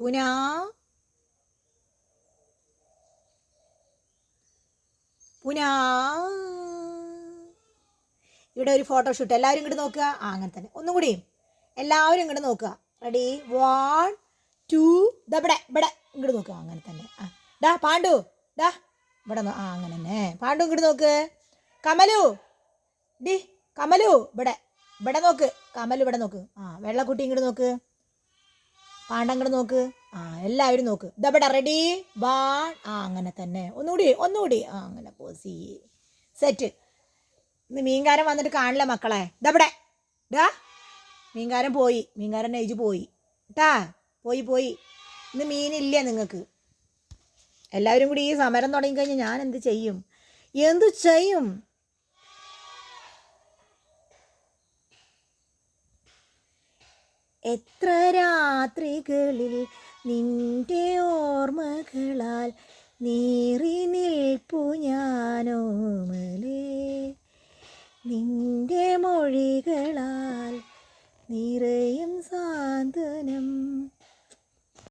പുനാ പുനാ. ഇവിടെ ഒരു ഫോട്ടോഷൂട്ട്. എല്ലാവരും ഇങ്ങോട്ട് നോക്കുക. അങ്ങനെ തന്നെ ഒന്നും കൂടി എല്ലാവരും ഇങ്ങോട്ട് നോക്കുക. റെഡി 1 2. ഇവിടെ ഇവിടെ ഇങ്ങോട്ട് നോക്കുക. അങ്ങനെ തന്നെ. ഡാ പാണ്ഡു ഡാ ഇവിടെ അങ്ങനെ തന്നെ. പാണ്ഡു ഇങ്ങോട്ട് നോക്ക്. കമലു ഡി കമലു ഇവിടെ ഇവിടെ നോക്ക്. കമലു ഇവിടെ നോക്ക്. വെള്ളക്കുട്ടി ഇങ്ങോട്ട് നോക്ക്. പാണ്ഡ ഇങ്ങോട്ട് നോക്ക്. എല്ലാവരും നോക്ക്. ഇതവിടെ റെഡി 1. അങ്ങനെ തന്നെ. ഒന്നുകൂടി അങ്ങനെ പോസി സെറ്റ്. ഇന്ന് മീൻകാരൻ വന്നിട്ട് കാണില്ല മക്കളെ. ഇതവിടെ ഡാ മീൻകാരൻ പോയി. മീൻകാരൻ നെയ്ജ് പോയി കേട്ടാ. പോയി ഇന്ന് മീനില്ല നിങ്ങൾക്ക്. എല്ലാവരും കൂടി ഈ സമരം തുടങ്ങിക്കഴിഞ്ഞാൽ ഞാൻ എന്ത് ചെയ്യും? എത്ര രാത്രികളിൽ നിന്റെ ഓർമ്മകളാൽ നീറി നിൽപ്പു ഞാനോമലേ. നിന്റെ മൊഴികളിൽ